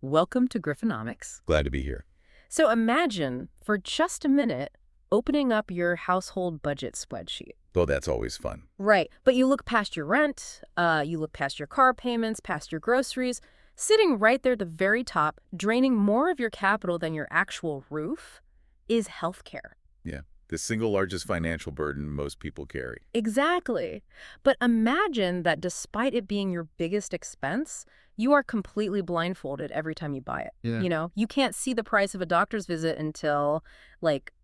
Welcome to Griffonomics. Glad to be here. So imagine, for just a minute, opening up your household budget spreadsheet. Though that's always fun. Right, but you look past your rent, you look past your car payments, past your groceries. Sitting right there at the very top, draining more of your capital than your actual roof, is healthcare. Yeah, the single largest financial burden most people carry. Exactly. But imagine that despite it being your biggest expense, you are completely blindfolded every time you buy it. Yeah. You can't see the price of a doctor's visit until, like,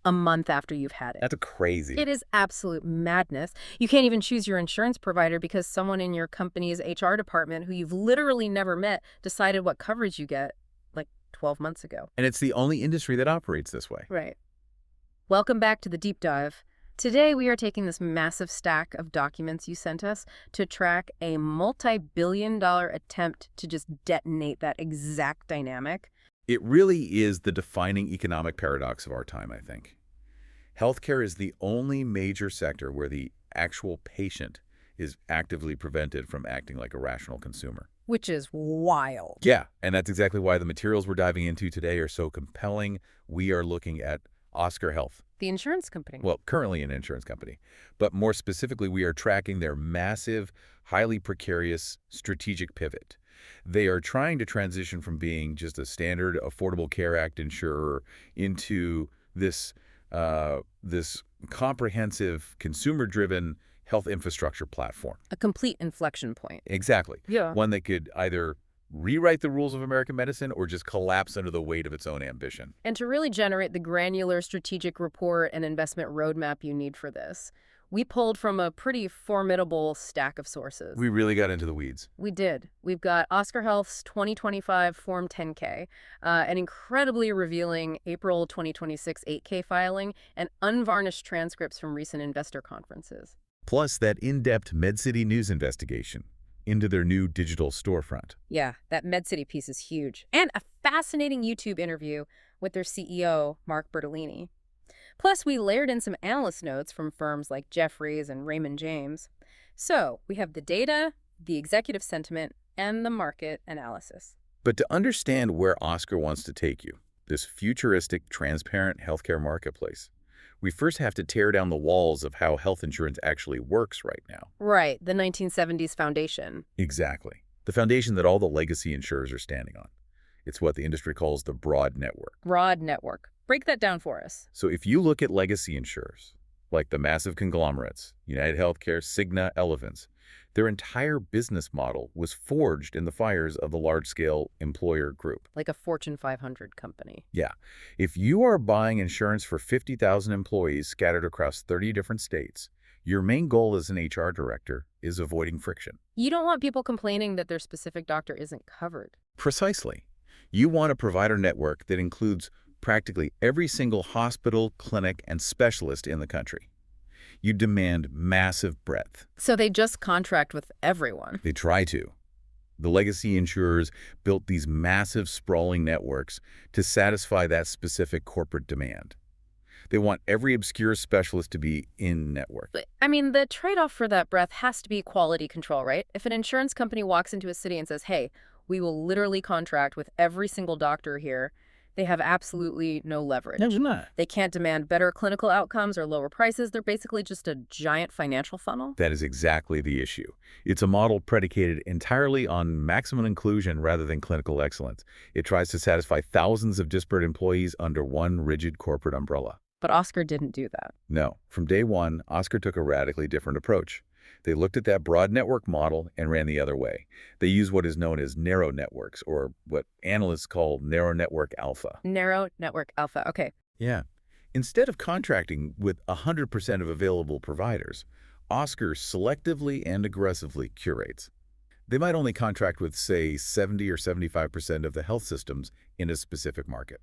a month after you've had it. That's crazy. It is absolute madness. You can't even choose your insurance provider because someone in your company's HR department who you've literally never met decided what coverage you get, like, 12 months ago. And it's the only industry that operates this way. Right. Welcome back to the deep dive. Today we are taking this massive stack of documents you sent us to track a multi-billion-dollar attempt to just detonate that exact dynamic. It really is the defining economic paradox of our time, I think. Healthcare is the only major sector where the actual patient is actively prevented from acting like a rational consumer. Which is wild. Yeah, and that's exactly why the materials we're diving into today are so compelling. We are looking at OSCR Health. The insurance company. Well, currently an insurance company. But more specifically, we are tracking their massive, highly precarious strategic pivot. They are trying to transition from being just a standard Affordable Care Act insurer into this comprehensive, consumer-driven health infrastructure platform. A complete inflection point. Exactly. Yeah. One that could either rewrite the rules of American medicine or just collapse under the weight of its own ambition. And to really generate the granular strategic report and investment roadmap you need for this, we pulled from a pretty formidable stack of sources. We really got into the weeds. We did. We've got OSCR Health's 2025 Form 10K, an incredibly revealing April 2026 8K filing, and unvarnished transcripts from recent investor conferences. Plus that in-depth MedCity news investigation into their new digital storefront. Yeah, that MedCity piece is huge. And a fascinating YouTube interview with their CEO, Mark Bertolini. Plus, we layered in some analyst notes from firms like Jefferies and Raymond James. So we have the data, the executive sentiment, and the market analysis. But to understand where OSCR wants to take you, this futuristic, transparent healthcare marketplace, we first have to tear down the walls of how health insurance actually works right now. Right, the 1970s foundation. Exactly. The foundation that all the legacy insurers are standing on. It's what the industry calls the broad network. Broad network. Break that down for us. So if you look at legacy insurers, like the massive conglomerates, UnitedHealthcare, Cigna, Elevance, their entire business model was forged in the fires of the large-scale employer group. Like a Fortune 500 company. Yeah. If you are buying insurance for 50,000 employees scattered across 30 different states, your main goal as an HR director is avoiding friction. You don't want people complaining that their specific doctor isn't covered. Precisely. You want a provider network that includes practically every single hospital, clinic, and specialist in the country. You demand massive breadth. So they just contract with everyone. They try to. The legacy insurers built these massive, sprawling networks to satisfy that specific corporate demand. They want every obscure specialist to be in-network. I mean, the trade-off for that breadth has to be quality control, right? If an insurance company walks into a city and says, hey, we will literally contract with every single doctor here, they have absolutely no leverage. No, they're not. They can't demand better clinical outcomes or lower prices. They're basically just a giant financial funnel. That is exactly the issue. It's a model predicated entirely on maximum inclusion rather than clinical excellence. It tries to satisfy thousands of disparate employees under one rigid corporate umbrella. But OSCR didn't do that. No. From day one, OSCR took a radically different approach. They looked at that broad network model and ran the other way. They used what is known as narrow networks, or what analysts call narrow network alpha. Narrow network alpha. Okay. Yeah. Instead of contracting with 100% of available providers, OSCR selectively and aggressively curates. They might only contract with, say, 70 or 75% of the health systems in a specific market.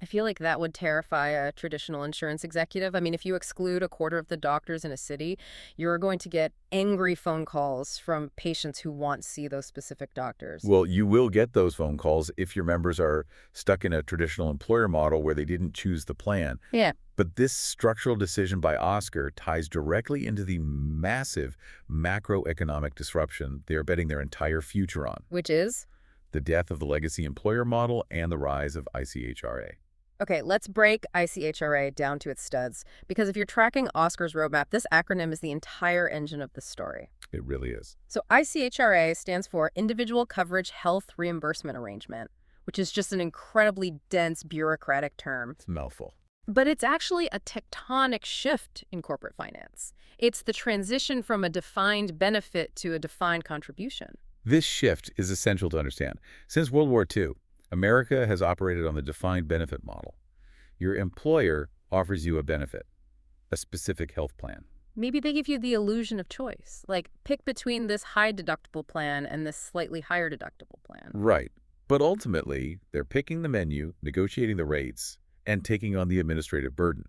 I feel like that would terrify a traditional insurance executive. I mean, if you exclude a quarter of the doctors in a city, you're going to get angry phone calls from patients who want to see those specific doctors. Well, you will get those phone calls if your members are stuck in a traditional employer model where they didn't choose the plan. Yeah. But this structural decision by OSCR ties directly into the massive macroeconomic disruption they are betting their entire future on. Which is? the death of the legacy employer model and the rise of ICHRA. Okay, let's break ICHRA down to its studs, because if you're tracking OSCR's roadmap, this acronym is the entire engine of the story. It really is. So ICHRA stands for Individual Coverage Health Reimbursement Arrangement, which is just an incredibly dense bureaucratic term. It's a mouthful. But it's actually a tectonic shift in corporate finance. It's the transition from a defined benefit to a defined contribution. This shift is essential to understand. Since World War II, America has operated on the defined benefit model. Your employer offers you a benefit, a specific health plan. Maybe they give you the illusion of choice, like pick between this high deductible plan and this slightly higher deductible plan. Right. But ultimately, they're picking the menu, negotiating the rates, and taking on the administrative burden.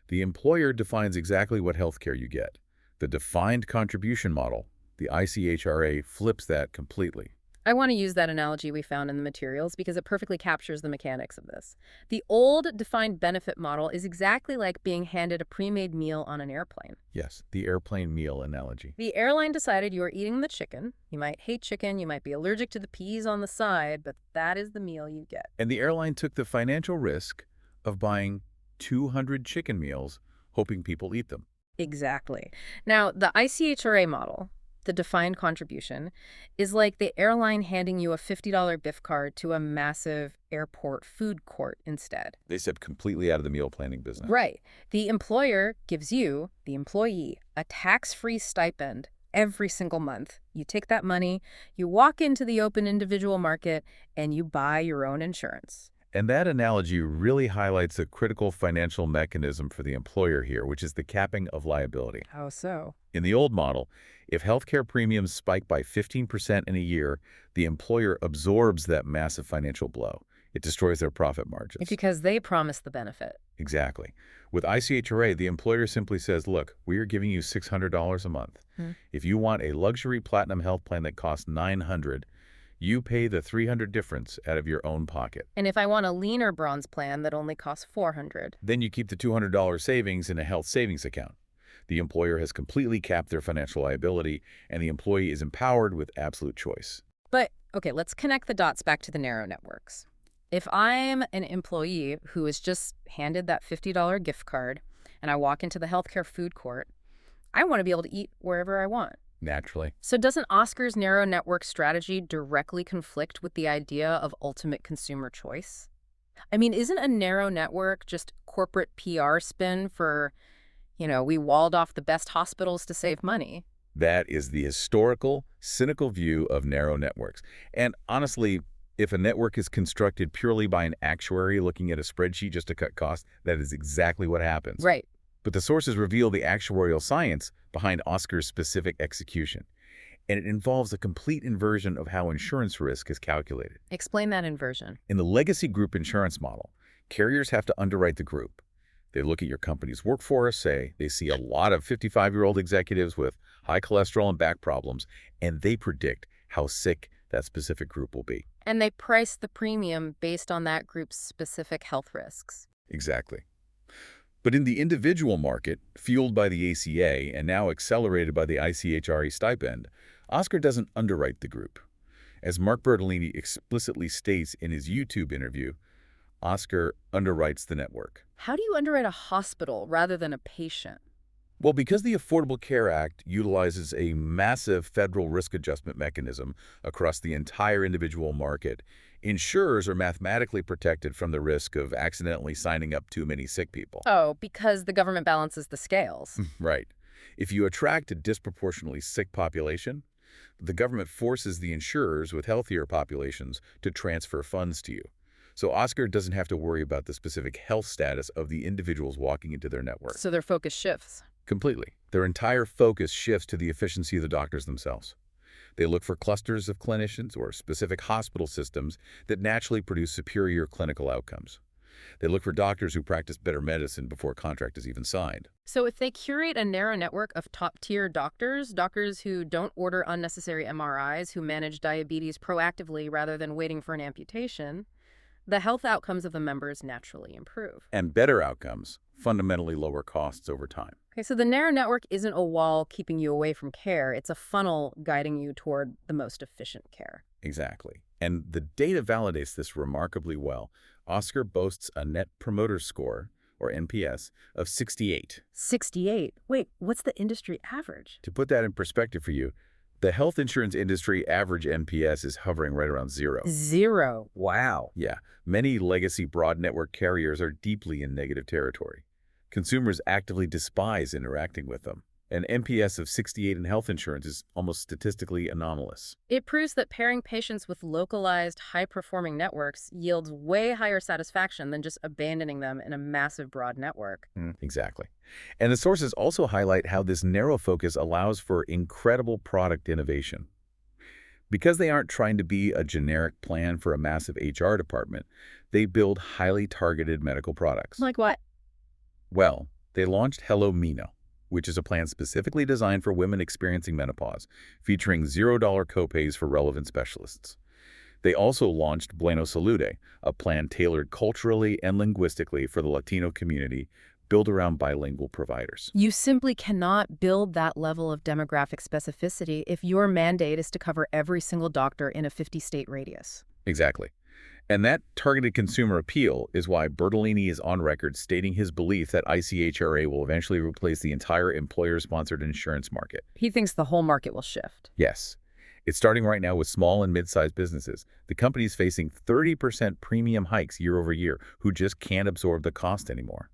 The employer defines exactly what health care you get. The defined contribution model, the ICHRA, flips that completely. I want to use that analogy we found in the materials because it perfectly captures the mechanics of this. The old defined benefit model is exactly like being handed a pre-made meal on an airplane. Yes, the airplane meal analogy. The airline decided you are eating the chicken. You might hate chicken, you might be allergic to the peas on the side, but that is the meal you get. And the airline took the financial risk of buying 200 chicken meals, hoping people eat them. Exactly. Now, the ICHRA model, the defined contribution, is like the airline handing you a $50 gift card to a massive airport food court instead. They step completely out of the meal planning business. Right. The employer gives you, the employee, a tax-free stipend every single month. You take that money, you walk into the open individual market, and you buy your own insurance. And that analogy really highlights a critical financial mechanism for the employer here, which is the capping of liability. How so? In the old model, if healthcare premiums spike by 15% in a year, the employer absorbs that massive financial blow. It destroys their profit margins. It's because they promised the benefit. Exactly. With ICHRA, the employer simply says, look, we are giving you $600 a month. If you want a luxury platinum health plan that costs $900, you pay the $300 difference out of your own pocket. And if I want a leaner bronze plan that only costs $400, then you keep the $200 savings in a health savings account. The employer has completely capped their financial liability, and the employee is empowered with absolute choice. But, okay, let's connect the dots back to the narrow networks. If I'm an employee who is just handed that $50 gift card and I walk into the healthcare food court, I want to be able to eat wherever I want. Naturally. So doesn't OSCR's narrow network strategy directly conflict with the idea of ultimate consumer choice? I mean, isn't a narrow network just corporate PR spin for, we walled off the best hospitals to save money? That is the historical, cynical view of narrow networks. And honestly, if a network is constructed purely by an actuary looking at a spreadsheet just to cut costs, that is exactly what happens. Right. But the sources reveal the actuarial science behind OSCR's specific execution, and it involves a complete inversion of how insurance risk is calculated. Explain that inversion. In the legacy group insurance model, carriers have to underwrite the group. They look at your company's workforce, say they see a lot of 55-year-old executives with high cholesterol and back problems, and they predict how sick that specific group will be. And they price the premium based on that group's specific health risks. Exactly. But in the individual market, fueled by the ACA and now accelerated by the ICHRA stipend, OSCR doesn't underwrite the group. As Mark Bertolini explicitly states in his YouTube interview, OSCR underwrites the network. How do you underwrite a hospital rather than a patient? Well, because the Affordable Care Act utilizes a massive federal risk adjustment mechanism across the entire individual market, insurers are mathematically protected from the risk of accidentally signing up too many sick people. Oh, because the government balances the scales. Right. If you attract a disproportionately sick population, the government forces the insurers with healthier populations to transfer funds to you. So OSCR doesn't have to worry about the specific health status of the individuals walking into their network. So their focus shifts. Completely. Their entire focus shifts to the efficiency of the doctors themselves. They look for clusters of clinicians or specific hospital systems that naturally produce superior clinical outcomes. They look for doctors who practice better medicine before a contract is even signed. So if they curate a narrow network of top-tier doctors who don't order unnecessary MRIs, who manage diabetes proactively rather than waiting for an amputation, the health outcomes of the members naturally improve. And better outcomes fundamentally lower costs over time. Okay, so the narrow network isn't a wall keeping you away from care. It's a funnel guiding you toward the most efficient care. Exactly. And the data validates this remarkably well. Oscar boasts a Net Promoter Score, or NPS, of 68. 68. Wait, what's the industry average? To put that in perspective for you, the health insurance industry average NPS is hovering right around 0. 0. Wow. Yeah, many legacy broad network carriers are deeply in negative territory. Consumers actively despise interacting with them. An NPS of 68 in health insurance is almost statistically anomalous. It proves that pairing patients with localized, high-performing networks yields way higher satisfaction than just abandoning them in a massive broad network. Exactly. And the sources also highlight how this narrow focus allows for incredible product innovation. Because they aren't trying to be a generic plan for a massive HR department, they build highly targeted medical products. Like what? Well, they launched Hello Mino, which is a plan specifically designed for women experiencing menopause, featuring $0 copays for relevant specialists. They also launched Bueno Salud, a plan tailored culturally and linguistically for the Latino community, built around bilingual providers. You simply cannot build that level of demographic specificity if your mandate is to cover every single doctor in a 50-state radius. Exactly. And that targeted consumer appeal is why Bertolini is on record stating his belief that ICHRA will eventually replace the entire employer-sponsored insurance market. He thinks the whole market will shift. Yes. It's starting right now with small and mid-sized businesses. The company's facing 30% premium hikes year over year who just can't absorb the cost anymore.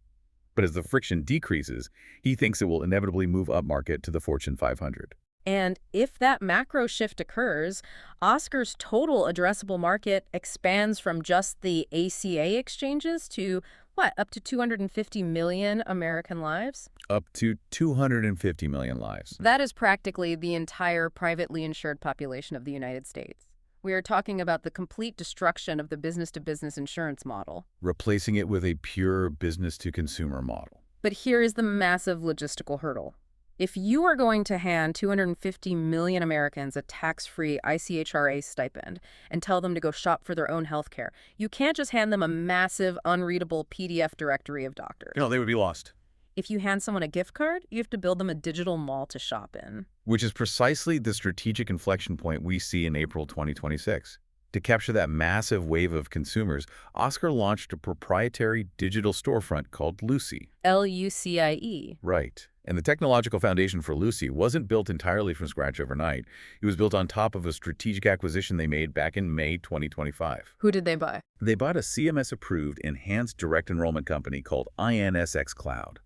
But as the friction decreases, he thinks it will inevitably move upmarket to the Fortune 500. And if that macro shift occurs, Oscar's total addressable market expands from just the ACA exchanges to, what, up to 250 million American lives? Up to 250 million lives. That is practically the entire privately insured population of the United States. We are talking about the complete destruction of the business-to-business insurance model. Replacing it with a pure business-to-consumer model. But here is the massive logistical hurdle. If you are going to hand 250 million Americans a tax-free ICHRA stipend and tell them to go shop for their own health care, you can't just hand them a massive, unreadable PDF directory of doctors. No, they would be lost. If you hand someone a gift card, you have to build them a digital mall to shop in. Which is precisely the strategic inflection point we see in April 2026. To capture that massive wave of consumers, Oscar launched a proprietary digital storefront called Lucie. Lucie. Right. And the technological foundation for Lucie wasn't built entirely from scratch overnight. It was built on top of a strategic acquisition they made back in May 2025. Who did they buy? They bought a CMS-approved enhanced direct enrollment company called INSX Cloud.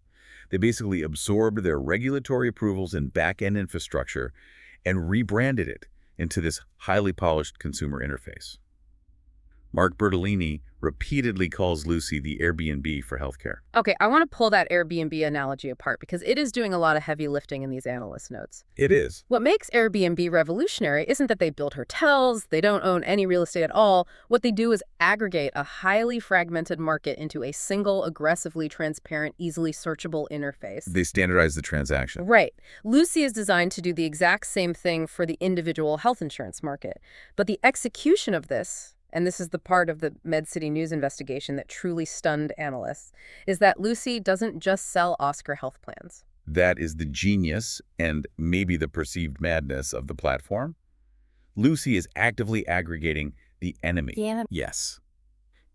They basically absorbed their regulatory approvals and back-end infrastructure and rebranded it into this highly polished consumer interface. Mark Bertolini repeatedly calls Lucie the Airbnb for healthcare. Okay, I want to pull that Airbnb analogy apart because it is doing a lot of heavy lifting in these analyst notes. It is. What makes Airbnb revolutionary isn't that they build hotels, they don't own any real estate at all. What they do is aggregate a highly fragmented market into a single, aggressively transparent, easily searchable interface. They standardize the transaction. Right. Lucie is designed to do the exact same thing for the individual health insurance market. But the execution of this, and this is the part of the MedCity News investigation that truly stunned analysts, is that Lucie doesn't just sell Oscar health plans. That is the genius and maybe the perceived madness of the platform. Lucie is actively aggregating the enemy. Yes.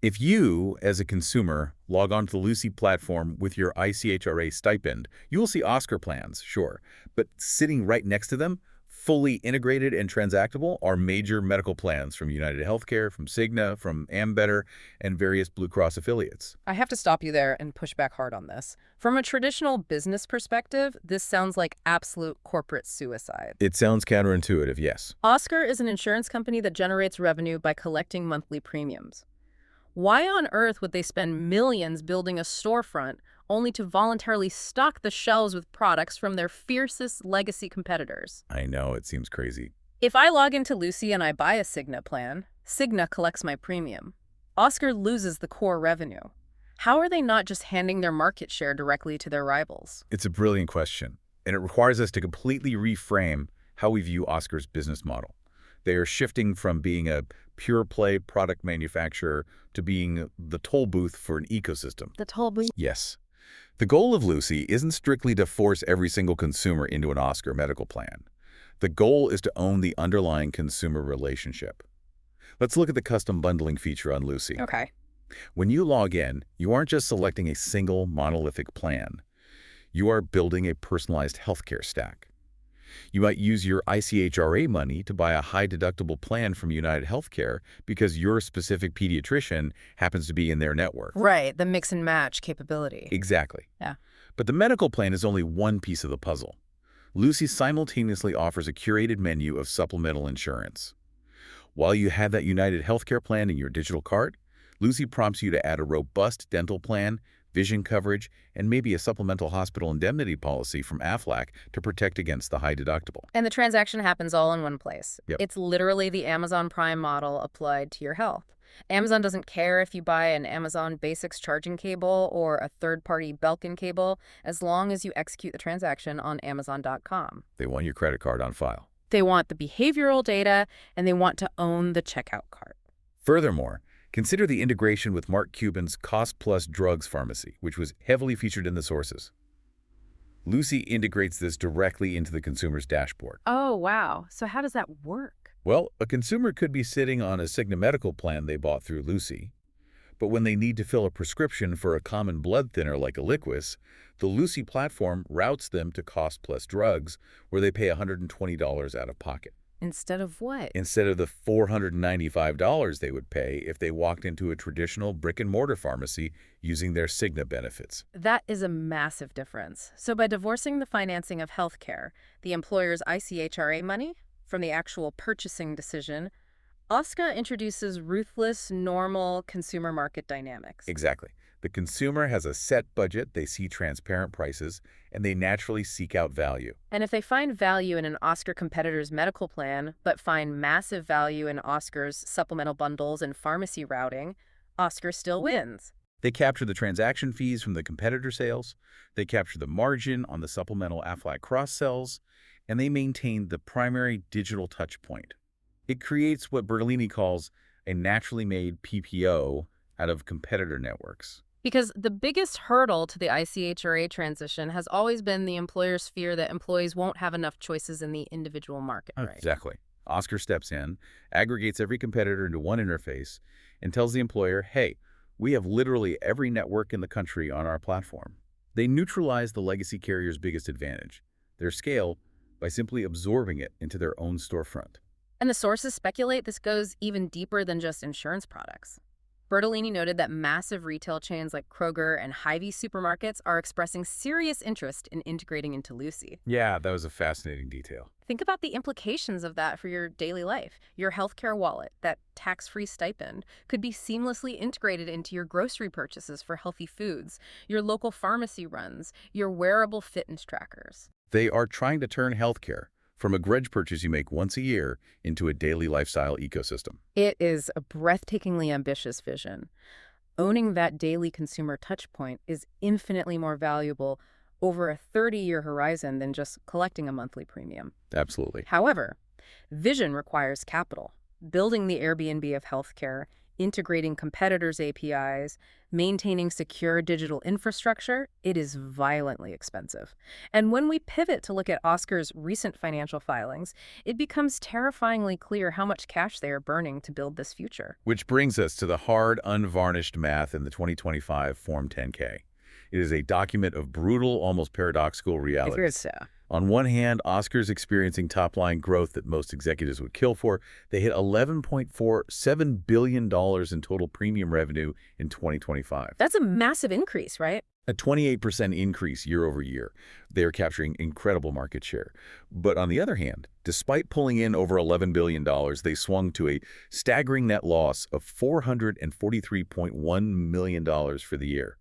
If you, as a consumer, log on to the Lucie platform with your ICHRA stipend, you will see Oscar plans, sure, but sitting right next to them, fully integrated and transactable, are major medical plans from United Healthcare, from Cigna, from Ambetter, and various Blue Cross affiliates. I have to stop you there and push back hard on this. From a traditional business perspective, this sounds like absolute corporate suicide. It sounds counterintuitive, yes. Oscar is an insurance company that generates revenue by collecting monthly premiums. Why on earth would they spend millions building a storefront only to voluntarily stock the shelves with products from their fiercest legacy competitors? I know, it seems crazy. If I log into Lucie and I buy a Cigna plan, Cigna collects my premium. Oscar loses the core revenue. How are they not just handing their market share directly to their rivals? It's a brilliant question, and it requires us to completely reframe how we view Oscar's business model. They are shifting from being a pure-play product manufacturer to being the toll booth for an ecosystem. The toll booth? Yes. The goal of Lucie isn't strictly to force every single consumer into an Oscar medical plan. The goal is to own the underlying consumer relationship. Let's look at the custom bundling feature on Lucie. Okay. When you log in, you aren't just selecting a single monolithic plan. You are building a personalized healthcare stack. You might use your ICHRA money to buy a high-deductible plan from United Healthcare because your specific pediatrician happens to be in their network. Right, the mix and match capability. Exactly. Yeah. But the medical plan is only one piece of the puzzle. Lucie simultaneously offers a curated menu of supplemental insurance. While you have that United Healthcare plan in your digital cart, Lucie prompts you to add a robust dental plan, vision coverage, and maybe a supplemental hospital indemnity policy from Aflac to protect against the high deductible. And the transaction happens all in one place. Yep. It's literally the Amazon Prime model applied to your health. Amazon doesn't care if you buy an Amazon Basics charging cable or a third-party Belkin cable, as long as you execute the transaction on Amazon.com. They want your credit card on file. They want the behavioral data, and they want to own the checkout cart. Furthermore, consider the integration with Mark Cuban's Cost Plus Drugs pharmacy, which was heavily featured in the sources. Lucie integrates this directly into the consumer's dashboard. Oh, wow. So how does that work? Well, a consumer could be sitting on a Cigna medical plan they bought through Lucie, but when they need to fill a prescription for a common blood thinner like Eliquis, the Lucie platform routes them to Cost Plus Drugs, where they pay $120 out of pocket. Instead of what? Instead of the $495 they would pay if they walked into a traditional brick-and-mortar pharmacy using their Cigna benefits. That is a massive difference. So by divorcing the financing of healthcare, the employer's ICHRA money, from the actual purchasing decision, OSCR introduces ruthless, normal consumer market dynamics. Exactly. The consumer has a set budget, they see transparent prices, and they naturally seek out value. And if they find value in an OSCR competitor's medical plan, but find massive value in OSCR's supplemental bundles and pharmacy routing, OSCR still wins. They capture the transaction fees from the competitor sales, they capture the margin on the supplemental Aflac cross-sells, and they maintain the primary digital touch point. It creates what Bertolini calls a naturally made PPO out of competitor networks. Because the biggest hurdle to the ICHRA transition has always been the employer's fear that employees won't have enough choices in the individual market, right? Exactly. OSCR steps in, aggregates every competitor into one interface, and tells the employer, hey, we have literally every network in the country on our platform. They neutralize the legacy carrier's biggest advantage, their scale, by simply absorbing it into their own storefront. And the sources speculate this goes even deeper than just insurance products. Bertolini noted that massive retail chains like Kroger and Hy-Vee supermarkets are expressing serious interest in integrating into Lucie. Yeah, that was a fascinating detail. Think about the implications of that for your daily life. Your healthcare wallet, that tax-free stipend, could be seamlessly integrated into your grocery purchases for healthy foods, your local pharmacy runs, your wearable fitness trackers. They are trying to turn healthcare from a grudge purchase you make once a year into a daily lifestyle ecosystem. It is a breathtakingly ambitious vision. Owning that daily consumer touchpoint is infinitely more valuable over a 30-year horizon than just collecting a monthly premium. Absolutely. However, vision requires capital. Building the Airbnb of healthcare, integrating competitors' APIs, maintaining secure digital infrastructure, it is violently expensive. And when we pivot to look at OSCR's recent financial filings, it becomes terrifyingly clear how much cash they are burning to build this future. Which brings us to the hard, unvarnished math in the 2025 Form 10-K. It is a document of brutal, almost paradoxical reality. I fear so. On one hand, OSCR's experiencing top-line growth that most executives would kill for. They hit $11.47 billion in total premium revenue in 2025. That's a massive increase, right? A 28% increase year over year. They are capturing incredible market share. But on the other hand, despite pulling in over $11 billion, they swung to a staggering net loss of $443.1 million for the year.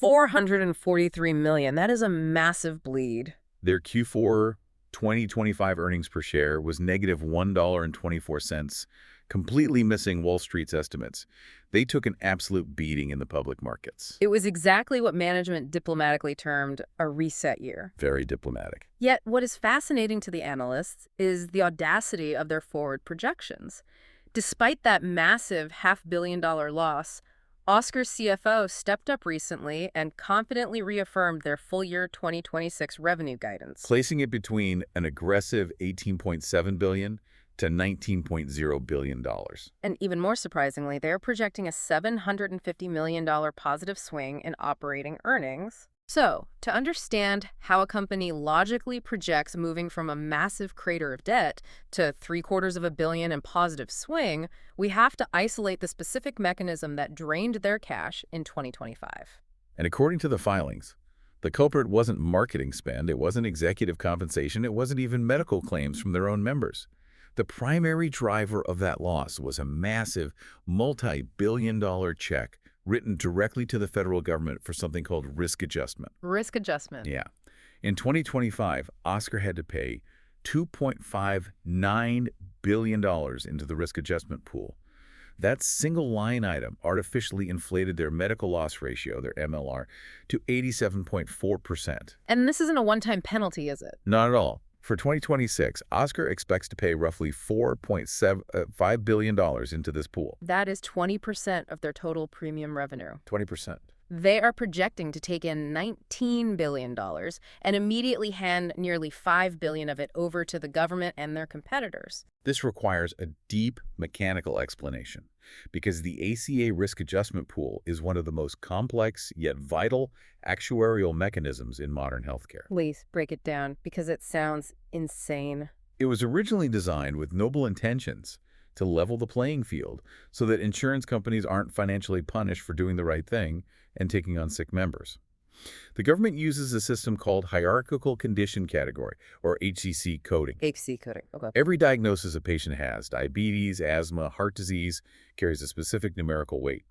$443 million. That is a massive bleed. Their Q4 2025 earnings per share was negative $1.24, completely missing Wall Street's estimates. They took an absolute beating in the public markets. It was exactly what management diplomatically termed a reset year. Very diplomatic. Yet, what is fascinating to the analysts is the audacity of their forward projections. Despite that massive $500 million loss, OSCR's CFO stepped up recently and confidently reaffirmed their full-year 2026 revenue guidance, Placing it between an aggressive $18.7 billion to $19.0 billion. And even more surprisingly, they're projecting a $750 million positive swing in operating earnings. So, to understand how a company logically projects moving from a massive crater of debt to $750 million in positive swing, we have to isolate the specific mechanism that drained their cash in 2025. And according to the filings, the culprit wasn't marketing spend, it wasn't executive compensation, it wasn't even medical claims from their own members. The primary driver of that loss was a massive multi-billion-dollar check written directly to the federal government for something called risk adjustment. Risk adjustment. Yeah. In 2025, Oscar had to pay $2.59 billion into the risk adjustment pool. That single line item artificially inflated their medical loss ratio, their MLR, to 87.4%. And this isn't a one-time penalty, is it? Not at all. For 2026, Oscar expects to pay roughly $4.5 billion into this pool. That is 20% of their total premium revenue. 20%. They are projecting to take in $19 billion and immediately hand nearly $5 billion of it over to the government and their competitors. This requires a deep mechanical explanation because the ACA risk adjustment pool is one of the most complex yet vital actuarial mechanisms in modern healthcare. Please break it down because it sounds insane. It was originally designed with noble intentions to level the playing field so that insurance companies aren't financially punished for doing the right thing and taking on sick members. The government uses a system called hierarchical condition category, or HCC coding. HCC coding, okay. Every diagnosis a patient has, diabetes, asthma, heart disease, carries a specific numerical weight.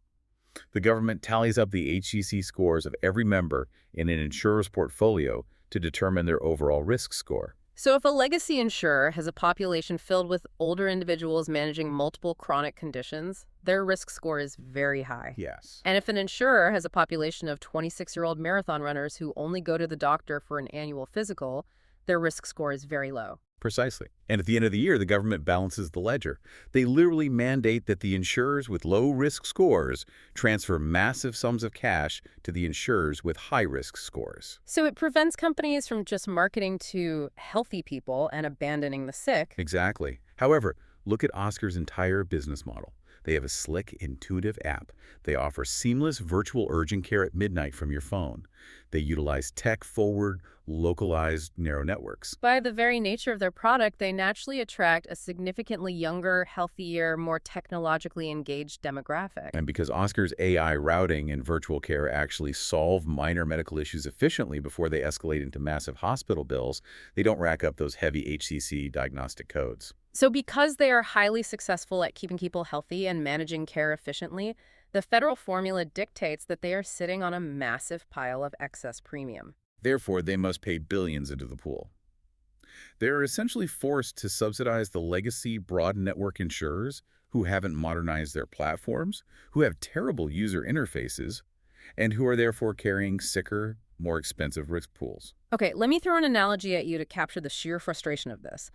The government tallies up the HCC scores of every member in an insurer's portfolio to determine their overall risk score. So if a legacy insurer has a population filled with older individuals managing multiple chronic conditions, their risk score is very high. Yes. And if an insurer has a population of 26-year-old marathon runners who only go to the doctor for an annual physical, their risk score is very low. Precisely. And at the end of the year, the government balances the ledger. They literally mandate that the insurers with low-risk scores transfer massive sums of cash to the insurers with high-risk scores. So it prevents companies from just marketing to healthy people and abandoning the sick. Exactly. However, look at Oscar's entire business model. They have a slick, intuitive app. They offer seamless virtual urgent care at midnight from your phone. They utilize tech-forward, localized neural networks. By the very nature of their product, they naturally attract a significantly younger, healthier, more technologically engaged demographic. And because Oscar's AI routing and virtual care actually solve minor medical issues efficiently before they escalate into massive hospital bills, they don't rack up those heavy HCC diagnostic codes. So because they are highly successful at keeping people healthy and managing care efficiently, the federal formula dictates that they are sitting on a massive pile of excess premium. Therefore, they must pay billions into the pool. They are essentially forced to subsidize the legacy broad network insurers who haven't modernized their platforms, who have terrible user interfaces, and who are therefore carrying sicker, more expensive risk pools. Okay, let me throw an analogy at you to capture the sheer frustration of this.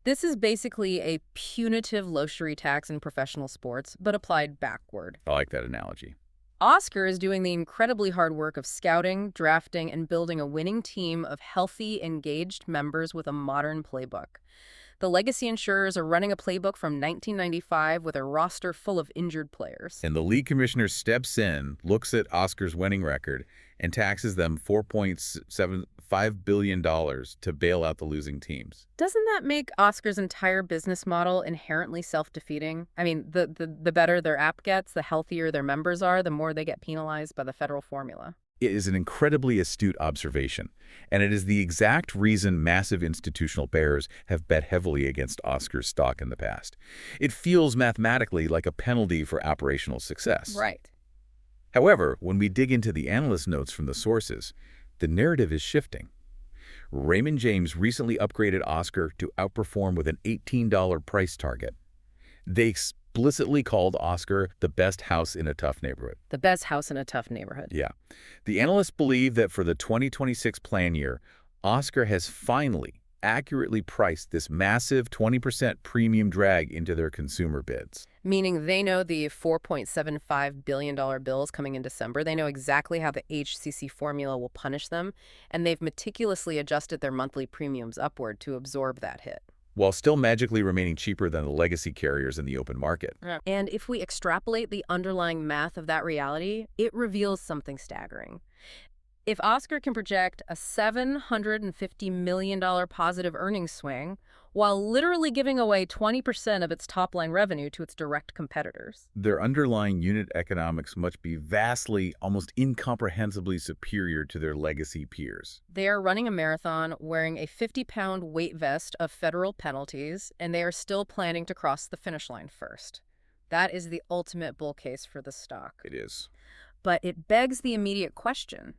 This is basically a punitive luxury tax in professional sports, but applied backward. I like that analogy. Oscar is doing the incredibly hard work of scouting, drafting, and building a winning team of healthy, engaged members with a modern playbook. The legacy insurers are running a playbook from 1995 with a roster full of injured players. And the league commissioner steps in, looks at Oscar's winning record, and taxes them $4.75 billion to bail out the losing teams. Doesn't that make Oscar's entire business model inherently self-defeating? I mean, the better their app gets, the healthier their members are, the more they get penalized by the federal formula. It is an incredibly astute observation, and it is the exact reason massive institutional bears have bet heavily against Oscar's stock in the past. It feels mathematically like a penalty for operational success. Right. However, when we dig into the analyst notes from the sources, the narrative is shifting. Raymond James recently upgraded Oscar to outperform with an $18 price target. They explicitly called Oscar the best house in a tough neighborhood. The best house in a tough neighborhood. Yeah. The analysts believe that for the 2026 plan year, Oscar has finally accurately priced this massive 20% premium drag into their consumer bids. Meaning they know the $4.75 billion bills coming in December. They know exactly how the HCC formula will punish them, and they've meticulously adjusted their monthly premiums upward to absorb that hit. while still magically remaining cheaper than the legacy carriers in the open market. Yeah. And if we extrapolate the underlying math of that reality, it reveals something staggering. If Oscar can project a $750 million positive earnings swing while literally giving away 20% of its top-line revenue to its direct competitors. Their underlying unit economics must be vastly, almost incomprehensibly superior to their legacy peers. They are running a marathon wearing a 50-pound weight vest of federal penalties, and they are still planning to cross the finish line first. That is the ultimate bull case for the stock. It is. But it begs the immediate question.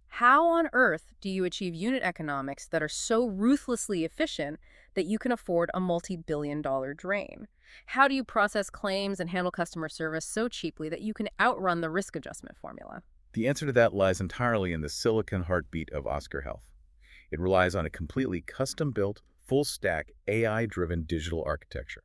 How on earth do you achieve unit economics that are so ruthlessly efficient that you can afford a multi-billion-dollar drain? How do you process claims and handle customer service so cheaply that you can outrun the risk adjustment formula? The answer to that lies entirely in the silicon heartbeat of Oscar Health. It relies on a completely custom-built, full-stack, AI-driven digital architecture.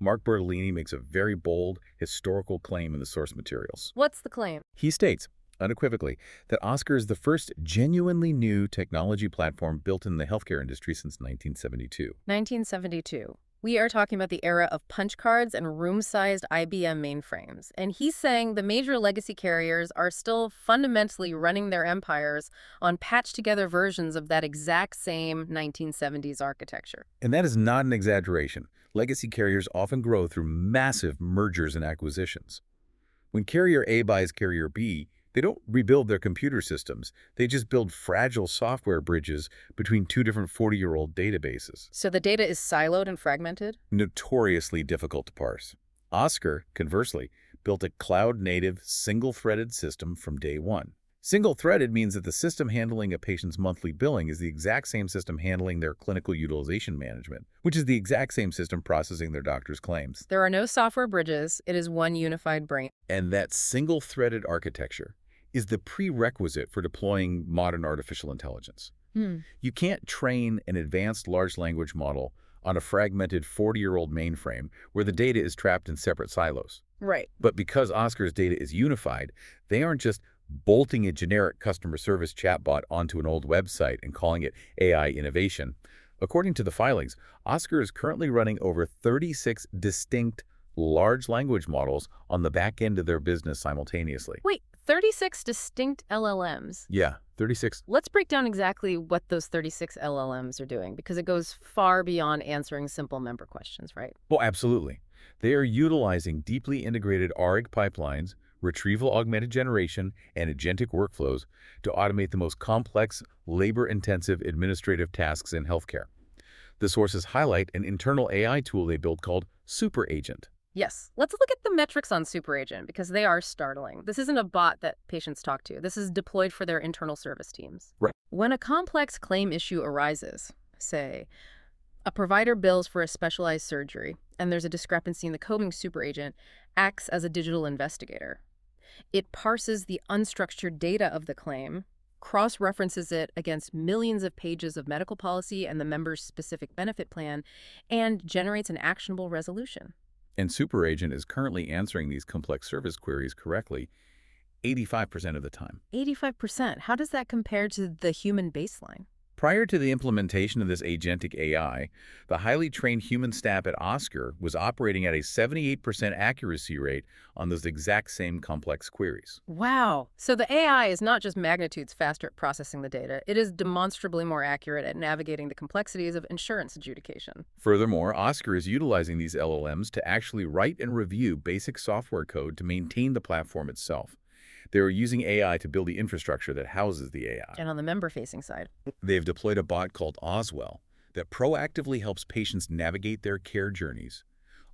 Mark Bertolini makes a very bold, historical claim in the source materials. What's the claim? He states, unequivocally, that Oscar is the first genuinely new technology platform built in the healthcare industry since 1972. 1972. We are talking about the era of punch cards and room-sized IBM mainframes. And he's saying the major legacy carriers are still fundamentally running their empires on patched-together versions of that exact same 1970s architecture. And that is not an exaggeration. Legacy carriers often grow through massive mergers and acquisitions. When Carrier A buys Carrier B, they don't rebuild their computer systems. They just build fragile software bridges between two different 40-year-old databases. So the data is siloed and fragmented? Notoriously difficult to parse. Oscar, conversely, built a cloud-native, single-threaded system from day one. Single-threaded means that the system handling a patient's monthly billing is the exact same system handling their clinical utilization management, which is the exact same system processing their doctor's claims. There are no software bridges. It is one unified brain. And that single-threaded architecture is the prerequisite for deploying modern artificial intelligence. You can't train an advanced large language model on a fragmented 40-year-old mainframe where the data is trapped in separate silos. Right. But because Oscar's data is unified, they aren't just bolting a generic customer service chatbot onto an old website and calling it AI innovation. According to the filings, Oscar is currently running over 36 distinct large language models on the back end of their business simultaneously. Wait, 36 distinct LLMs? Yeah, 36. Let's break down exactly what those 36 LLMs are doing, because it goes far beyond answering simple member questions, right? Well, absolutely. They are utilizing deeply integrated RAG pipelines, retrieval-augmented generation, and agentic workflows to automate the most complex, labor-intensive administrative tasks in healthcare. The sources highlight an internal AI tool they built called Super Agent. Yes. Let's look at the metrics on Super Agent, because they are startling. This isn't a bot that patients talk to. This is deployed for their internal service teams. Right. When a complex claim issue arises, say, a provider bills for a specialized surgery, and there's a discrepancy in the coding, Super Agent acts as a digital investigator. It parses the unstructured data of the claim, cross-references it against millions of pages of medical policy and the member's specific benefit plan, and generates an actionable resolution. And Super Agent is currently answering these complex service queries correctly 85% of the time. 85%. How does that compare to the human baseline? Prior to the implementation of this agentic AI, the highly trained human staff at Oscar was operating at a 78% accuracy rate on those exact same complex queries. Wow. So the AI is not just magnitudes faster at processing the data. It is demonstrably more accurate at navigating the complexities of insurance adjudication. Furthermore, Oscar is utilizing these LLMs to actually write and review basic software code to maintain the platform itself. They are using AI to build the infrastructure that houses the AI. And on the member-facing side? They've deployed a bot called Oswell that proactively helps patients navigate their care journeys,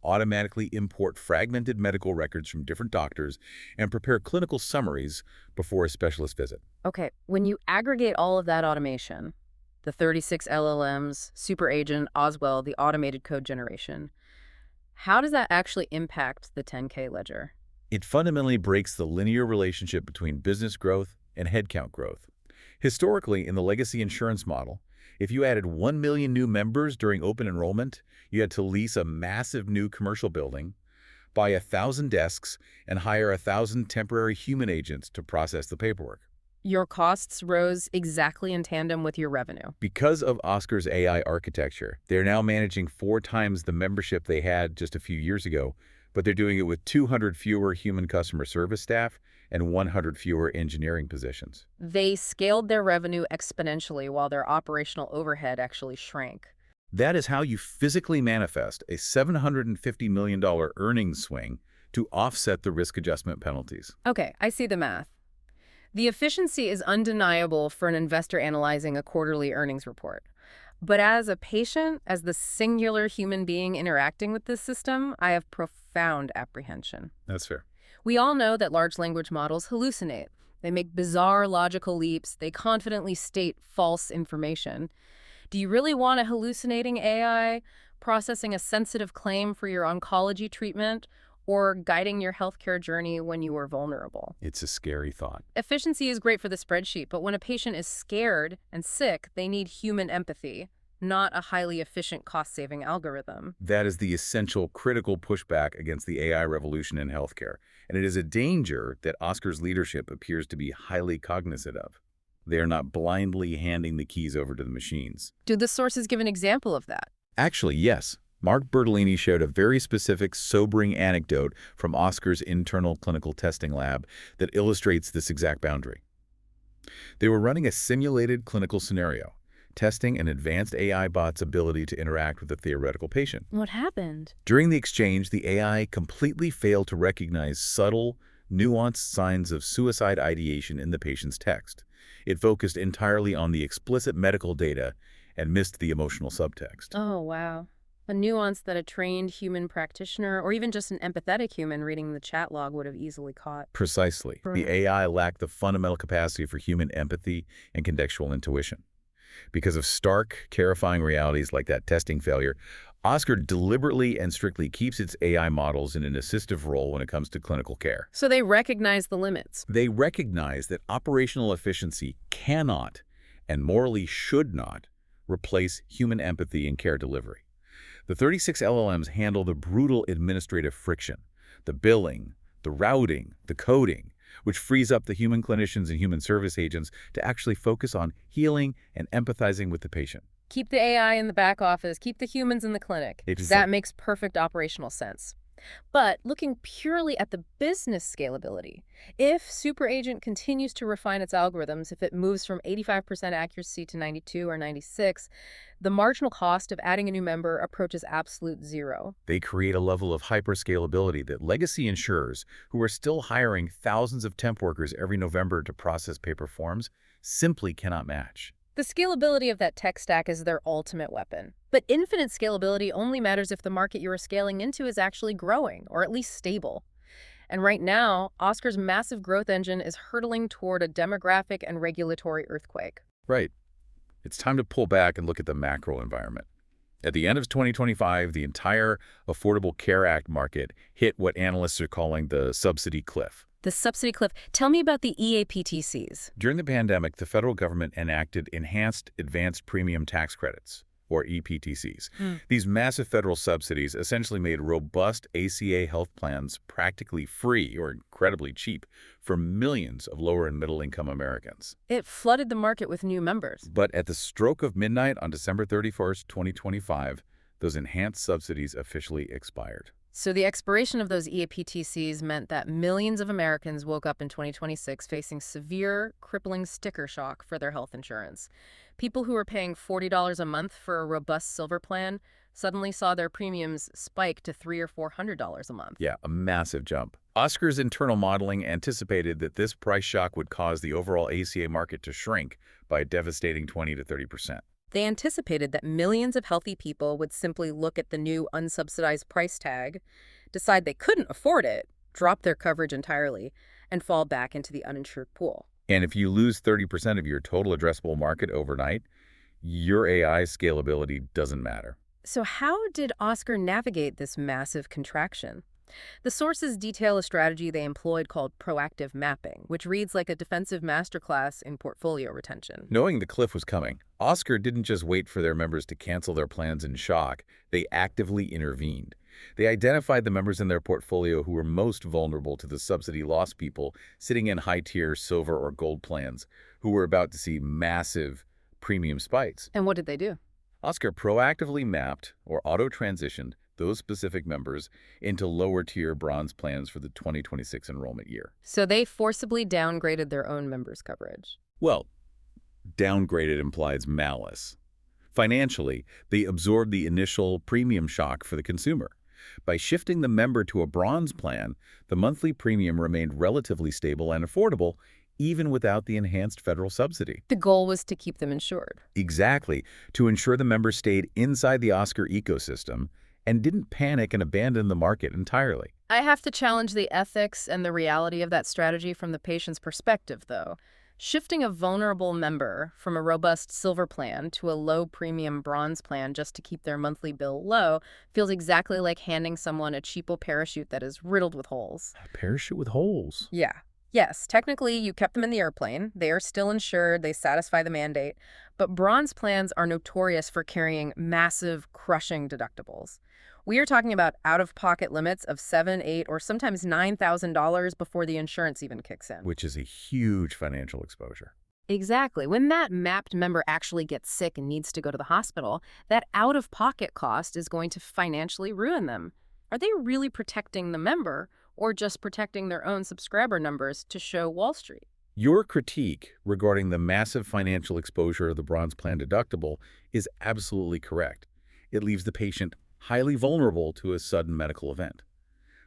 automatically import fragmented medical records from different doctors, and prepare clinical summaries before a specialist visit. Okay, when you aggregate all of that automation, the 36 LLMs, Super Agent, Oswell, the automated code generation, how does that actually impact the 10K ledger? It fundamentally breaks the linear relationship between business growth and headcount growth. Historically, in the legacy insurance model, if you added 1 million new members during open enrollment, you had to lease a massive new commercial building, buy 1,000 desks, and hire 1,000 temporary human agents to process the paperwork. Your costs rose exactly in tandem with your revenue. Because of OSCR's AI architecture, they're now managing 4 times the membership they had just a few years ago, but they're doing it with 200 fewer human customer service staff and 100 fewer engineering positions. They scaled their revenue exponentially while their operational overhead actually shrank. That is how you physically manifest a $750 million earnings swing to offset the risk adjustment penalties. Okay, I see the math. The efficiency is undeniable for an investor analyzing a quarterly earnings report. But as a patient, as the singular human being interacting with this system, I have profound apprehension. That's fair. We all know that large language models hallucinate. They make bizarre logical leaps. They confidently state false information. Do you really want a hallucinating AI processing a sensitive claim for your oncology treatment or guiding your healthcare journey when you are vulnerable? It's a scary thought. Efficiency is great for the spreadsheet, but when a patient is scared and sick, they need human empathy, not a highly efficient cost-saving algorithm. That is the essential, critical pushback against the AI revolution in healthcare, and it is a danger that OSCR's leadership appears to be highly cognizant of. They are not blindly handing the keys over to the machines. Do the sources give an example of that? Actually, yes. Mark Bertolini shared a very specific, sobering anecdote from OSCR's internal clinical testing lab that illustrates this exact boundary. They were running a simulated clinical scenario, testing an advanced AI bot's ability to interact with a theoretical patient. What happened? During the exchange, the AI completely failed to recognize subtle, nuanced signs of suicide ideation in the patient's text. It focused entirely on the explicit medical data and missed the emotional subtext. Oh, wow. A nuance that a trained human practitioner or even just an empathetic human reading the chat log would have easily caught. Precisely. The AI lacked the fundamental capacity for human empathy and contextual intuition. Because of stark, terrifying realities like that testing failure, OSCR deliberately and strictly keeps its AI models in an assistive role when it comes to clinical care. So they recognize the limits. They recognize that operational efficiency cannot, and morally should not, replace human empathy in care delivery. The 36 LLMs handle the brutal administrative friction, the billing, the routing, the coding, which frees up the human clinicians and human service agents to actually focus on healing and empathizing with the patient. Keep the AI in the back office, keep the humans in the clinic. That makes perfect operational sense. But looking purely at the business scalability, if Super Agent continues to refine its algorithms, if it moves from 85% accuracy to 92 or 96, the marginal cost of adding a new member approaches absolute zero. They create a level of hyperscalability that legacy insurers, who are still hiring thousands of temp workers every November to process paper forms, simply cannot match. The scalability of that tech stack is their ultimate weapon. But infinite scalability only matters if the market you are scaling into is actually growing, or at least stable. And right now, OSCR's massive growth engine is hurtling toward a demographic and regulatory earthquake. Right. It's time to pull back and look at the macro environment. At the end of 2025, the entire Affordable Care Act market hit what analysts are calling the subsidy cliff. The subsidy cliff. Tell me about the eAPTCs. During the pandemic, the federal government enacted Enhanced Advanced Premium Tax Credits, or eAPTCs. These massive federal subsidies essentially made robust ACA health plans practically free or incredibly cheap for millions of lower and middle-income Americans. It flooded the market with new members. But at the stroke of midnight on December 31st, 2025, those enhanced subsidies officially expired. So the expiration of those eAPTCs meant that millions of Americans woke up in 2026 facing severe, crippling sticker shock for their health insurance. People who were paying $40 a month for a robust silver plan suddenly saw their premiums spike to $300 or $400 a month. Yeah, a massive jump. OSCR's internal modeling anticipated that this price shock would cause the overall ACA market to shrink by a devastating 20 to 30%. They anticipated that millions of healthy people would simply look at the new unsubsidized price tag, decide they couldn't afford it, drop their coverage entirely, and fall back into the uninsured pool. And if you lose 30% of your total addressable market overnight, your AI scalability doesn't matter. So how did OSCR navigate this massive contraction? The sources detail a strategy they employed called proactive mapping, which reads like a defensive masterclass in portfolio retention. Knowing the cliff was coming, OSCR didn't just wait for their members to cancel their plans in shock. They actively intervened. They identified the members in their portfolio who were most vulnerable to the subsidy loss people sitting in high-tier silver or gold plans who were about to see massive premium spikes. And what did they do? OSCR proactively mapped or auto-transitioned those specific members into lower-tier bronze plans for the 2026 enrollment year. So they forcibly downgraded their own members' coverage. Well, downgraded implies malice. Financially, they absorbed the initial premium shock for the consumer. By shifting the member to a bronze plan, the monthly premium remained relatively stable and affordable, even without the enhanced federal subsidy. The goal was to keep them insured. Exactly, to ensure the members stayed inside the OSCR ecosystem and didn't panic and abandon the market entirely. I have to challenge the ethics and the reality of that strategy from the patient's perspective, though. Shifting a vulnerable member from a robust silver plan to a low-premium bronze plan just to keep their monthly bill low feels exactly like handing someone a cheapo parachute that is riddled with holes. A parachute with holes. Yeah. Yes, technically you kept them in the airplane. They are still insured. They satisfy the mandate. But bronze plans are notorious for carrying massive, crushing deductibles. We are talking about out-of-pocket limits of $7,000, $8,000, or sometimes $9,000 before the insurance even kicks in. Which is a huge financial exposure. Exactly. When that mapped member actually gets sick and needs to go to the hospital, that out-of-pocket cost is going to financially ruin them. Are they really protecting the member or just protecting their own subscriber numbers to show Wall Street? Your critique regarding the massive financial exposure of the bronze plan deductible is absolutely correct. It leaves the patient highly vulnerable to a sudden medical event.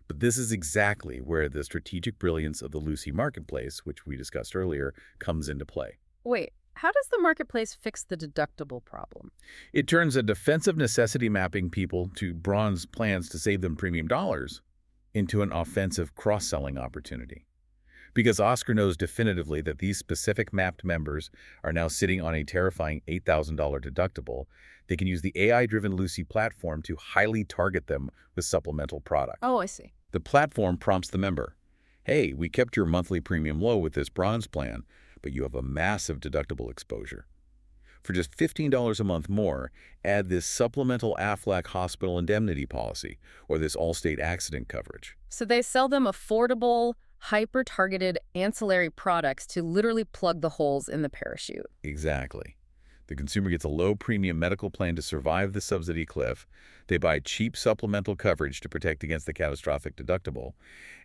But this is exactly where the strategic brilliance of the Lucie marketplace, which we discussed earlier, comes into play. Wait, how does the marketplace fix the deductible problem? It turns a defensive necessity mapping people to bronze plans to save them premium dollars into an offensive cross-selling opportunity. Because OSCR knows definitively that these specific mapped members are now sitting on a terrifying $8,000 deductible, they can use the AI-driven Lucie platform to highly target them with supplemental products. Oh, I see. The platform prompts the member, hey, we kept your monthly premium low with this bronze plan, but you have a massive deductible exposure. For just $15 a month more, add this supplemental Aflac hospital indemnity policy or this Allstate accident coverage. So they sell them affordable, hyper-targeted ancillary products to literally plug the holes in the parachute. Exactly. The consumer gets a low-premium medical plan to survive the subsidy cliff. They buy cheap supplemental coverage to protect against the catastrophic deductible.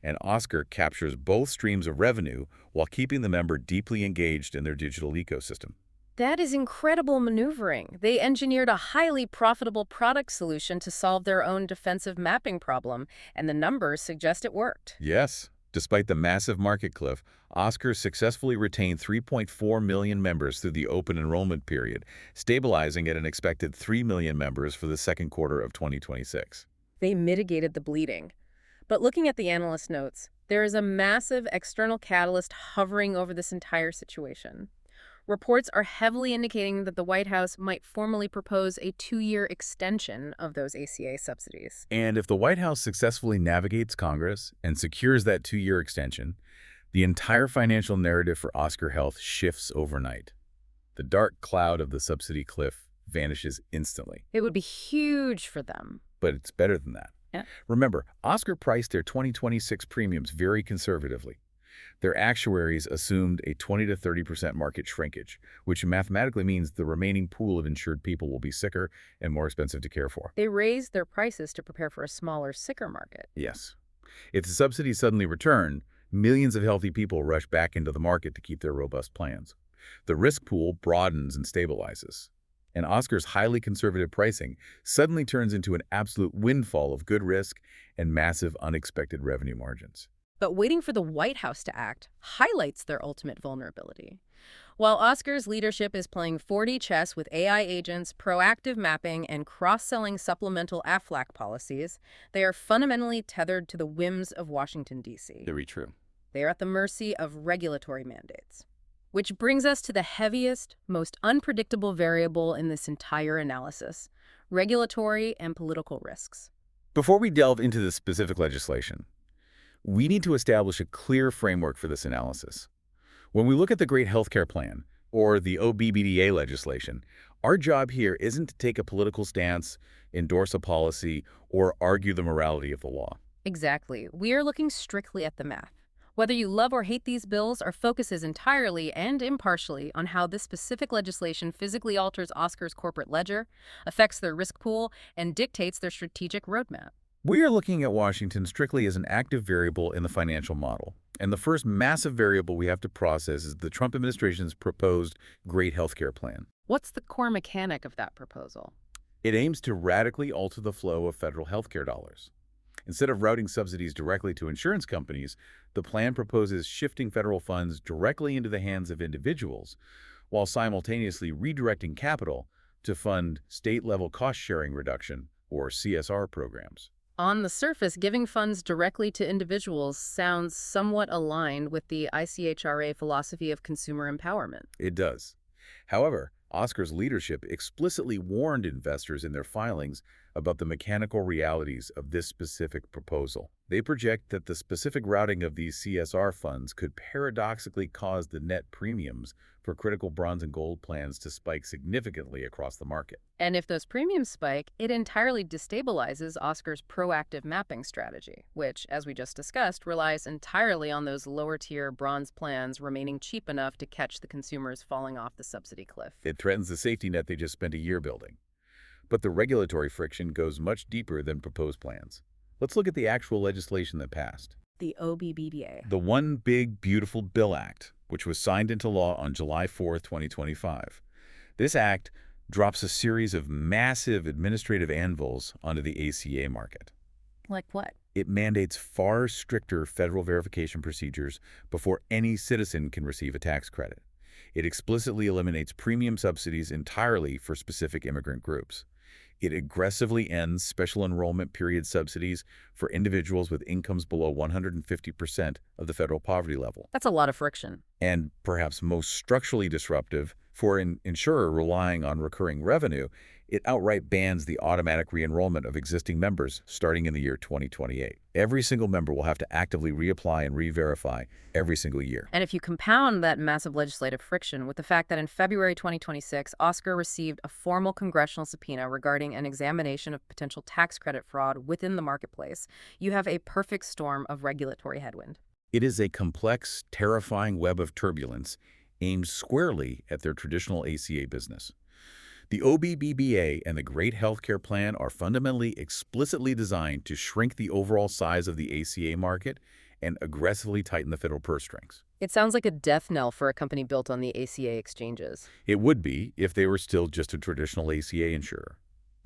And OSCR captures both streams of revenue while keeping the member deeply engaged in their digital ecosystem. That is incredible maneuvering. They engineered a highly profitable product solution to solve their own defensive mapping problem, and the numbers suggest it worked. Yes. Despite the massive market cliff, OSCR successfully retained 3.4 million members through the open enrollment period, stabilizing at an expected 3 million members for the second quarter of 2026. They mitigated the bleeding. But looking at the analyst notes, there is a massive external catalyst hovering over this entire situation. Reports are heavily indicating that the White House might formally propose a 2-year extension of those ACA subsidies. And if the White House successfully navigates Congress and secures that 2-year extension, the entire financial narrative for OSCR Health shifts overnight. The dark cloud of the subsidy cliff vanishes instantly. It would be huge for them. But it's better than that. Yeah. Remember, OSCR priced their 2026 premiums very conservatively. Their actuaries assumed a 20 to 30% market shrinkage, which mathematically means the remaining pool of insured people will be sicker and more expensive to care for. They raised their prices to prepare for a smaller, sicker market. Yes. If the subsidies suddenly return, millions of healthy people rush back into the market to keep their robust plans. The risk pool broadens and stabilizes. And OSCR's highly conservative pricing suddenly turns into an absolute windfall of good risk and massive unexpected revenue margins. But waiting for the White House to act highlights their ultimate vulnerability. While OSCR's leadership is playing 4D chess with AI agents, proactive mapping, and cross-selling supplemental Aflac policies, they are fundamentally tethered to the whims of Washington, D.C. Very true. They are at the mercy of regulatory mandates. Which brings us to the heaviest, most unpredictable variable in this entire analysis: regulatory and political risks. Before we delve into the specific legislation, we need to establish a clear framework for this analysis. When we look at the Great Healthcare Plan, or the OBBDA legislation, Our job here isn't to take a political stance, endorse a policy, or argue the morality of the law. Exactly. We are looking strictly at the math. Whether you love or hate these bills, our focus is entirely and impartially on how this specific legislation physically alters Oscar's corporate ledger, affects their risk pool, and dictates their strategic roadmap. We are looking at Washington strictly as an active variable in the financial model. And the first massive variable we have to process is the Trump administration's proposed Great Healthcare Plan. What's the core mechanic of that proposal? It aims to radically alter the flow of federal healthcare dollars. Instead of routing subsidies directly to insurance companies, the plan proposes shifting federal funds directly into the hands of individuals, while simultaneously redirecting capital to fund state-level cost-sharing reduction, or CSR programs. On the surface, giving funds directly to individuals sounds somewhat aligned with the ICHRA philosophy of consumer empowerment. It does. However, Oscar's leadership explicitly warned investors in their filings about the mechanical realities of this specific proposal. They project that the specific routing of these CSR funds could paradoxically cause the net premiums for critical bronze and gold plans to spike significantly across the market. And if those premiums spike, it entirely destabilizes Oscar's proactive mapping strategy, which, as we just discussed, relies entirely on those lower-tier bronze plans remaining cheap enough to catch the consumers falling off the subsidy cliff. It threatens the safety net they just spent a year building. But the regulatory friction goes much deeper than proposed plans. Let's look at the actual legislation that passed. The OBBBA. The One Big Beautiful Bill Act, which was signed into law on July 4, 2025. This act drops a series of massive administrative anvils onto the ACA market. Like what? It mandates far stricter federal verification procedures before any citizen can receive a tax credit. It explicitly eliminates premium subsidies entirely for specific immigrant groups. It aggressively ends special enrollment period subsidies for individuals with incomes below 150% of the federal poverty level. That's a lot of friction. And perhaps most structurally disruptive, for an insurer relying on recurring revenue, it outright bans the automatic re-enrollment of existing members starting in the year 2028. Every single member will have to actively reapply and re-verify every single year. And if you compound that massive legislative friction with the fact that in February 2026, Oscar received a formal congressional subpoena regarding an examination of potential tax credit fraud within the marketplace, you have a perfect storm of regulatory headwind. It is a complex, terrifying web of turbulence aimed squarely at their traditional ACA business. The OBBBA and the Great Healthcare Plan are fundamentally explicitly designed to shrink the overall size of the ACA market and aggressively tighten the federal purse strings. It sounds like a death knell for a company built on the ACA exchanges. It would be if they were still just a traditional ACA insurer.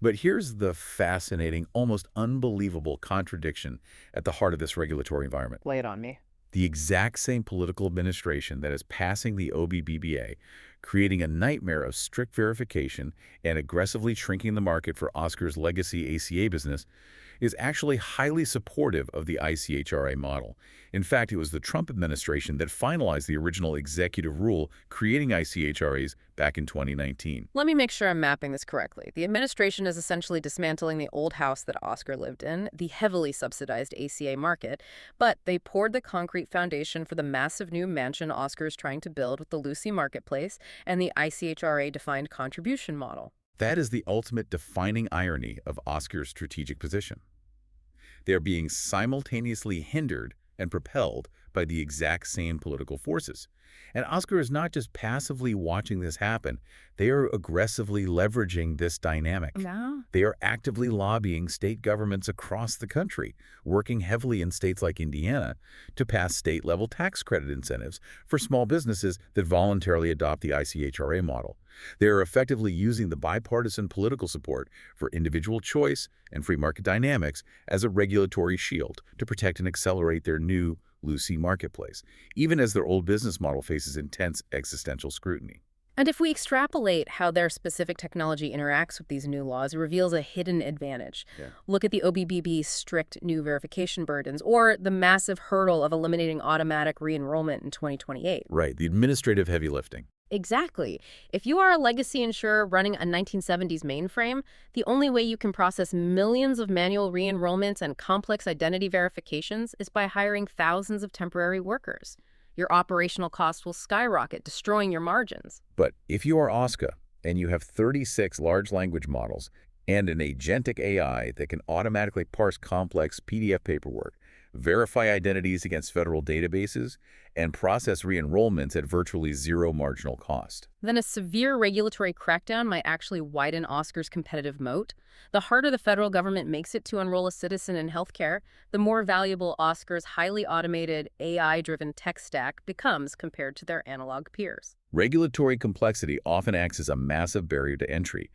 But here's the fascinating, almost unbelievable contradiction at the heart of this regulatory environment. Lay it on me. The exact same political administration that is passing the OBBBA, creating a nightmare of strict verification and aggressively shrinking the market for Oscar's legacy ACA business, is actually highly supportive of the ICHRA model. In fact, it was the Trump administration that finalized the original executive rule creating ICHRAs back in 2019. Let me make sure I'm mapping this correctly. The administration is essentially dismantling the old house that Oscar lived in, the heavily subsidized ACA market, but they poured the concrete foundation for the massive new mansion Oscar is trying to build with the Lucie marketplace and the ICHRA-defined contribution model. That is the ultimate defining irony of Oscar's strategic position. They are being simultaneously hindered and propelled by the exact same political forces. And Oscar is not just passively watching this happen, they are aggressively leveraging this dynamic. Yeah. They are actively lobbying state governments across the country, working heavily in states like Indiana to pass state-level tax credit incentives for small businesses that voluntarily adopt the ICHRA model. They are effectively using the bipartisan political support for individual choice and free market dynamics as a regulatory shield to protect and accelerate their new Lucie marketplace, even as their old business model faces intense existential scrutiny. And if we extrapolate how their specific technology interacts with these new laws, it reveals a hidden advantage. Yeah. Look at the OBBB's strict new verification burdens, or the massive hurdle of eliminating automatic re-enrollment in 2028. Right, the administrative heavy lifting. Exactly. If you are a legacy insurer running a 1970s mainframe, the only way you can process millions of manual re-enrollments and complex identity verifications is by hiring thousands of temporary workers. Your operational costs will skyrocket, destroying your margins. But if you are Oscar and you have 36 large language models and an agentic AI that can automatically parse complex PDF paperwork, verify identities against federal databases, and process re-enrollments at virtually zero marginal cost. Then a severe regulatory crackdown might actually widen Oscar's competitive moat. The harder the federal government makes it to enroll a citizen in healthcare, the more valuable Oscar's highly automated, AI-driven tech stack becomes compared to their analog peers. Regulatory complexity often acts as a massive barrier to entry,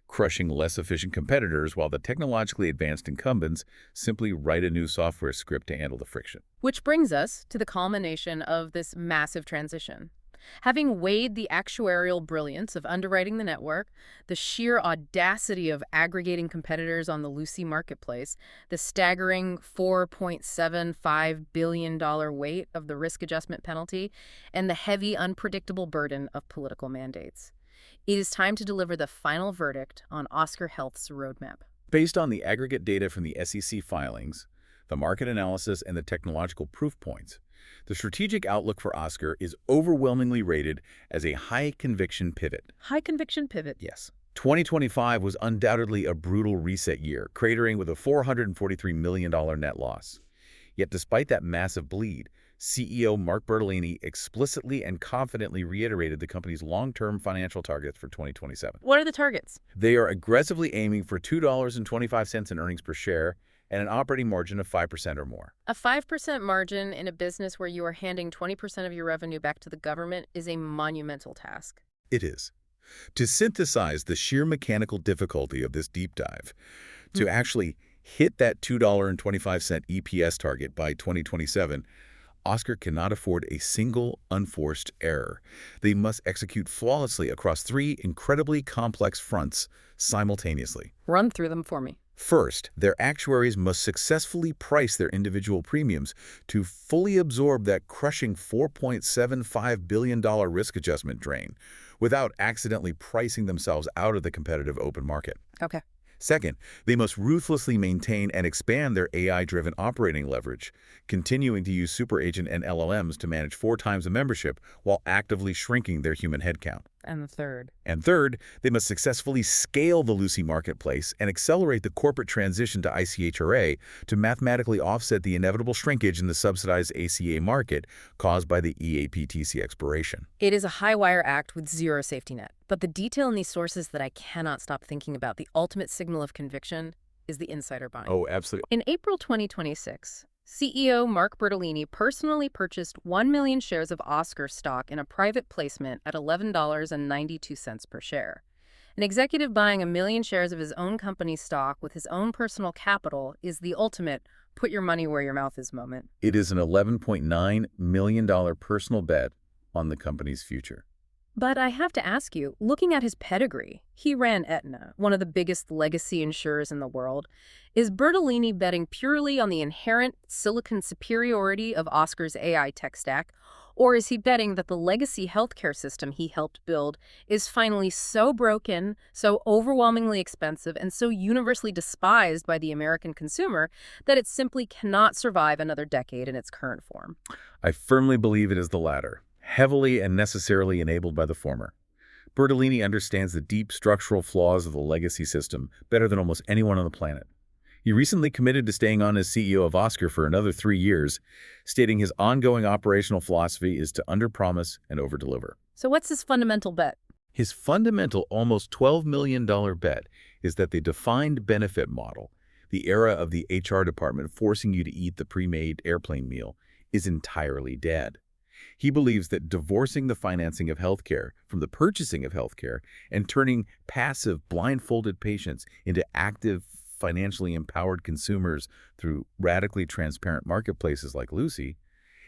crushing less efficient competitors while the technologically advanced incumbents simply write a new software script to handle the friction. Which brings us to the culmination of this massive transition. Having weighed the actuarial brilliance of underwriting the network, the sheer audacity of aggregating competitors on the Lucie marketplace, the staggering $4.75 billion weight of the risk adjustment penalty, and the heavy, unpredictable burden of political mandates, it is time to deliver the final verdict on Oscar Health's roadmap. Based on the aggregate data from the SEC filings, the market analysis, and the technological proof points, the strategic outlook for Oscar is overwhelmingly rated as a high-conviction pivot. High-conviction pivot? Yes. 2025 was undoubtedly a brutal reset year, cratering with a $443 million net loss. Yet despite that massive bleed, CEO Mark Bertolini explicitly and confidently reiterated the company's long-term financial targets for 2027. What are the targets? They are aggressively aiming for $2.25 in earnings per share and an operating margin of 5% or more. A 5% margin in a business where you are handing 20% of your revenue back to the government is a monumental task. It is. To synthesize the sheer mechanical difficulty of this deep dive, to actually hit that $2.25 EPS target by 2027, Oscar cannot afford a single unforced error. They must execute flawlessly across three incredibly complex fronts simultaneously. Run through them for me. First, their actuaries must successfully price their individual premiums to fully absorb that crushing $4.75 billion risk adjustment drain without accidentally pricing themselves out of the competitive open market. Okay. Second, they must ruthlessly maintain and expand their AI-driven operating leverage, continuing to use super agent and LLMs to manage 4 times the membership while actively shrinking their human headcount. And the third? And third, they must successfully scale the Lucie marketplace and accelerate the corporate transition to ICHRA to mathematically offset the inevitable shrinkage in the subsidized ACA market caused by the eAPTC expiration. It is a high-wire act with zero safety net. But the detail in these sources that I cannot stop thinking about, the ultimate signal of conviction, is the insider buying. Oh, absolutely. In April 2026, CEO Mark Bertolini personally purchased 1 million shares of Oscar stock in a private placement at $11.92 per share. An executive buying 1 million shares of his own company's stock with his own personal capital is the ultimate put your money where your mouth is moment. It is an $11.9 million personal bet on the company's future. But I have to ask you, looking at his pedigree, he ran Aetna, one of the biggest legacy insurers in the world. Is Bertolini betting purely on the inherent silicon superiority of Oscar's AI tech stack, or is he betting that the legacy healthcare system he helped build is finally so broken, so overwhelmingly expensive, and so universally despised by the American consumer that it simply cannot survive another decade in its current form? I firmly believe it is the latter, heavily and necessarily enabled by the former. Bertolini understands the deep structural flaws of the legacy system better than almost anyone on the planet. He recently committed to staying on as CEO of Oscar for another 3 years, stating his ongoing operational philosophy is to underpromise and overdeliver. So what's his fundamental bet? His fundamental, almost $12 million bet is that the defined benefit model, the era of the HR department forcing you to eat the pre-made airplane meal, is entirely dead. He believes that divorcing the financing of healthcare from the purchasing of healthcare and turning passive, blindfolded patients into active, financially empowered consumers through radically transparent marketplaces like Lucie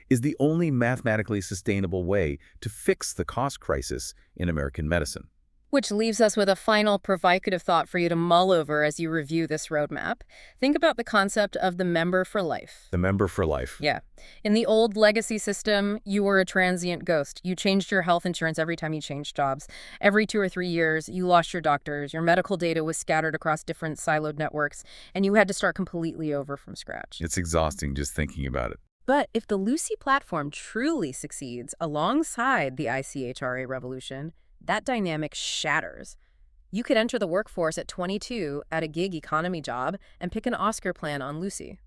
is the only mathematically sustainable way to fix the cost crisis in American medicine. Which leaves us with a final provocative thought for you to mull over as you review this roadmap. Think about the concept of the member for life. The member for life. Yeah. In the old legacy system, you were a transient ghost. You changed your health insurance every time you changed jobs. Every 2 or 3 years, you lost your doctors. Your medical data was scattered across different siloed networks, and you had to start completely over from scratch. It's exhausting just thinking about it. But if the Lucie platform truly succeeds alongside the ICHRA revolution, that dynamic shatters. You could enter the workforce at 22 at a gig economy job and pick an Oscar plan on Lucie.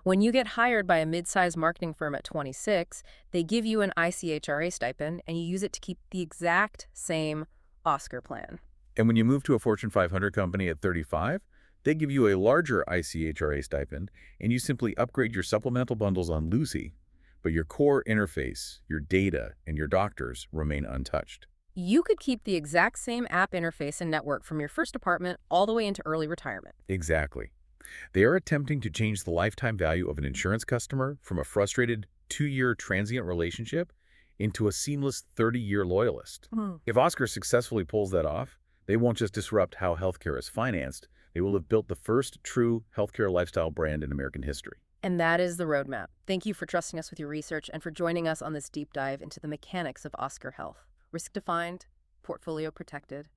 When you get hired by a mid-sized marketing firm at 26, they give you an ICHRA stipend and you use it to keep the exact same Oscar plan. And when you move to a Fortune 500 company at 35, they give you a larger ICHRA stipend, and you simply upgrade your supplemental bundles on Lucie, but your core interface, your data, and your doctors remain untouched. You could keep the exact same app interface and network from your first apartment all the way into early retirement. Exactly. They are attempting to change the lifetime value of an insurance customer from a frustrated 2-year transient relationship into a seamless 30-year loyalist. If Oscar successfully pulls that off, they won't just disrupt how healthcare is financed, they will have built the first true healthcare lifestyle brand in American history. And that is the roadmap. Thank you for trusting us with your research and for joining us on this deep dive into the mechanics of Oscar Health. Risk defined, portfolio protected.